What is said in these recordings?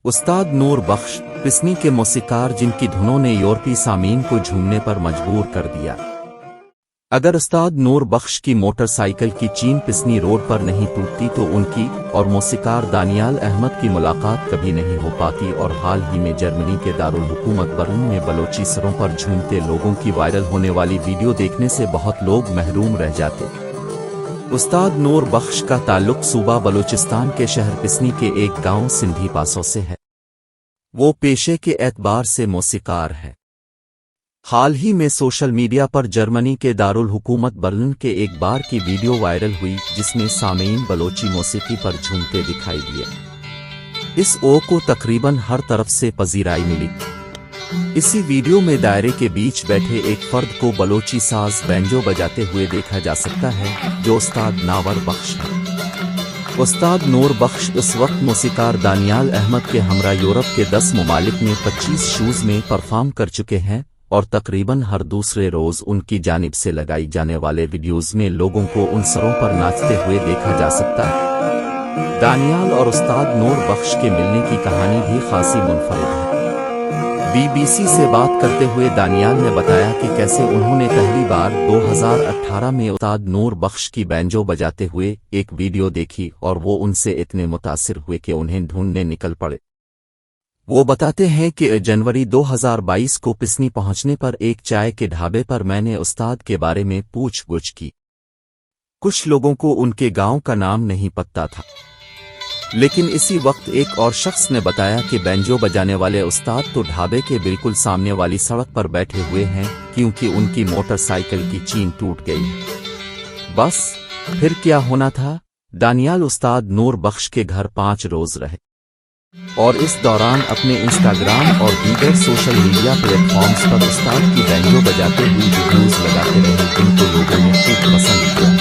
استاد نور بخش پسنی کے موسیقار جن کی دھنوں نے یورپی سامعین کو جھومنے پر مجبور کر دیا۔ اگر استاد نور بخش کی موٹر سائیکل کی چین پسنی روڈ پر نہیں ٹوٹتی تو ان کی اور موسیقار دانیال احمد کی ملاقات کبھی نہیں ہو پاتی، اور حال ہی میں جرمنی کے دارالحکومت برن میں بلوچی سروں پر جھومتے لوگوں کی وائرل ہونے والی ویڈیو دیکھنے سے بہت لوگ محروم رہ جاتے۔ استاد نور بخش کا تعلق صوبہ بلوچستان کے شہر پسنی کے ایک گاؤں سندھی پاسو سے ہے۔ وہ پیشے کے اعتبار سے موسیقار ہے۔ حال ہی میں سوشل میڈیا پر جرمنی کے دارالحکومت برلن کے ایک بار کی ویڈیو وائرل ہوئی جس میں سامعین بلوچی موسیقی پر جھومتے دکھائی دیے۔ اس کو تقریباً ہر طرف سے پذیرائی ملی۔ اسی ویڈیو میں دائرے کے بیچ بیٹھے ایک فرد کو بلوچی ساز بینجو بجاتے ہوئے دیکھا جا سکتا ہے جو استاد نور بخش ہے۔ استاد نور بخش اس وقت موسیقار دانیال احمد کے ہمراہ یورپ کے 10 ممالک میں 25 شوز میں پرفارم کر چکے ہیں، اور تقریباً ہر دوسرے روز ان کی جانب سے لگائی جانے والے ویڈیوز میں لوگوں کو ان سروں پر ناچتے ہوئے دیکھا جا سکتا ہے۔ دانیال اور استاد نور بخش کے ملنے کی کہانی بھی خاصی منفرد ہے۔ BBC سے بات کرتے ہوئے دانیال نے بتایا کہ کیسے انہوں نے پہلی بار 2018 میں استاد نور بخش کی بینجو بجاتے ہوئے ایک ویڈیو دیکھی اور وہ ان سے اتنے متاثر ہوئے کہ انہیں ڈھونڈنے نکل پڑے۔ وہ بتاتے ہیں کہ جنوری 2022 کو پسنی پہنچنے پر ایک چائے کے ڈھابے پر میں نے استاد کے بارے میں پوچھ گچھ کی۔ کچھ لوگوں کو ان کے گاؤں کا نام نہیں پتہ تھا، لیکن اسی وقت ایک اور شخص نے بتایا کہ بینجو بجانے والے استاد تو ڈھابے کے بالکل سامنے والی سڑک پر بیٹھے ہوئے ہیں کیونکہ ان کی موٹر سائیکل کی چین ٹوٹ گئی ہے۔ بس پھر کیا ہونا تھا؟ دانیال استاد نور بخش کے گھر 5 روز رہے اور اس دوران اپنے انسٹاگرام اور دیگر سوشل میڈیا پلیٹ فارمز پر استاد کی بینجو بجاتے ہوئی ویڈیوز لگاتے رہے جن کو لوگوں نے خوب پسند کیا۔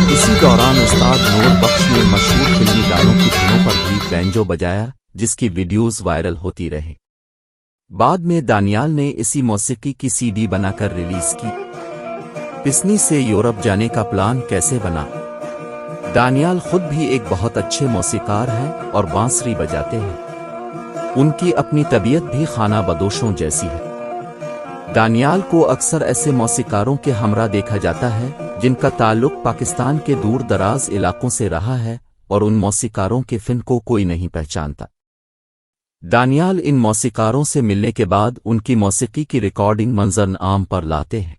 اسی دوران استاد نور بخش نے مشہور فلمی گانوں کی دھنوں پر بھی بینجو بجایا جس کی ویڈیوز وائرل ہوتی رہی۔ بعد میں دانیال نے اسی موسیقی کی CD بنا کر ریلیز کی۔ پسنی سے یورپ جانے کا پلان کیسے بنا؟ دانیال خود بھی ایک بہت اچھے موسیقار ہیں اور بانسری بجاتے ہیں۔ ان کی اپنی طبیعت بھی خانہ بدوشوں جیسی ہے۔ دانیال کو اکثر ایسے موسیقاروں کے ہمراہ دیکھا جاتا ہے جن کا تعلق پاکستان کے دور دراز علاقوں سے رہا ہے اور ان موسیقاروں کے فن کو کوئی نہیں پہچانتا۔ دانیال ان موسیقاروں سے ملنے کے بعد ان کی موسیقی کی ریکارڈنگ منظر عام پر لاتے ہیں۔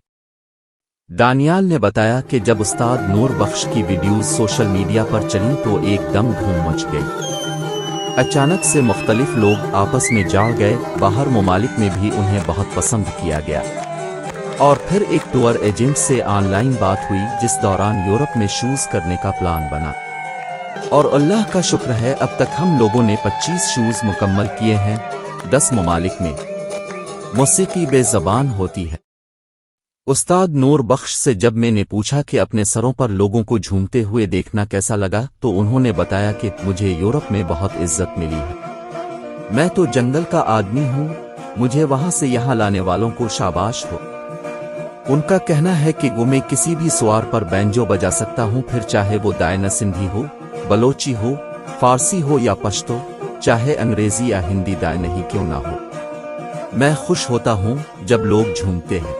دانیال نے بتایا کہ جب استاد نور بخش کی ویڈیوز سوشل میڈیا پر چلیں تو ایک دم دھوم مچ گئی۔ اچانک سے مختلف لوگ آپس میں جڑ گئے، باہر ممالک میں بھی انہیں بہت پسند کیا گیا، اور پھر ایک ٹور ایجنٹ سے آن لائن بات ہوئی جس دوران یورپ میں شوز کرنے کا پلان بنا، اور اللہ کا شکر ہے اب تک ہم لوگوں نے 25 شوز مکمل کیے ہیں 10 ممالک میں۔ موسیقی بے زبان ہوتی ہے۔ استاد نور بخش سے جب میں نے پوچھا کہ اپنے سروں پر لوگوں کو جھومتے ہوئے دیکھنا کیسا لگا تو انہوں نے بتایا کہ مجھے یورپ میں بہت عزت ملی ہے۔ میں تو جنگل کا آدمی ہوں، مجھے وہاں سے یہاں لانے والوں کو شاباش ہو۔ ان کا کہنا ہے کہ وہ میں کسی بھی سوار پر بینجو بجا سکتا ہوں، پھر چاہے وہ دائنہ سندھی ہو، بلوچی ہو، فارسی ہو یا پشتو، چاہے انگریزی یا ہندی دائنہ ہی کیوں نہ ہو، میں خوش ہوتا ہوں جب لوگ جھومتے ہیں۔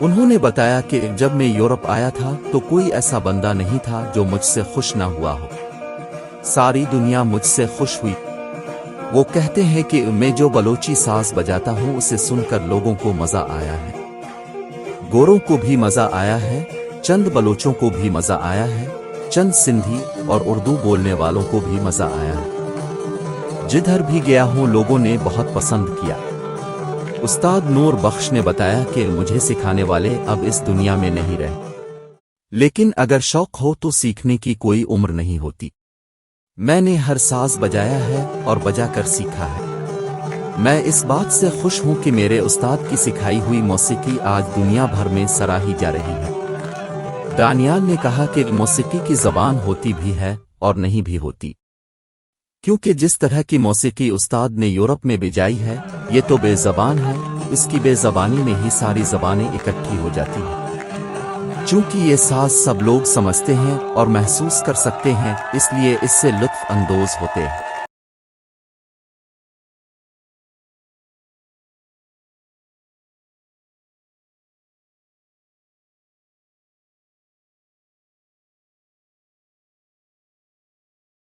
انہوں نے بتایا کہ جب میں یورپ آیا تھا تو کوئی ایسا بندہ نہیں تھا جو مجھ سے خوش نہ ہوا ہو، ساری دنیا مجھ سے خوش ہوئی۔ وہ کہتے ہیں کہ میں جو بلوچی ساز بجاتا ہوں اسے سن کر لوگوں کو مزہ آیا ہے، گوروں کو بھی مزہ آیا ہے، چند بلوچوں کو بھی مزہ آیا ہے، چند سندھی اور اردو بولنے والوں کو بھی مزہ آیا ہے۔ جدھر بھی گیا ہوں لوگوں نے بہت پسند کیا۔ استاد نور بخش نے بتایا کہ مجھے سکھانے والے اب اس دنیا میں نہیں رہے، لیکن اگر شوق ہو تو سیکھنے کی کوئی عمر نہیں ہوتی۔ میں نے ہر ساز بجایا ہے اور بجا کر سیکھا ہے۔ میں اس بات سے خوش ہوں کہ میرے استاد کی سکھائی ہوئی موسیقی آج دنیا بھر میں سراہی جا رہی ہے۔ دانیال نے کہا کہ موسیقی کی زبان ہوتی بھی ہے اور نہیں بھی ہوتی، کیونکہ جس طرح کی موسیقی استاد نے یورپ میں بجائی ہے یہ تو بے زبان ہے، اس کی بے زبانی میں ہی ساری زبانیں اکٹھی ہو جاتی ہیں۔ چونکہ یہ ساز سب لوگ سمجھتے ہیں اور محسوس کر سکتے ہیں، اس لیے اس سے لطف اندوز ہوتے ہیں۔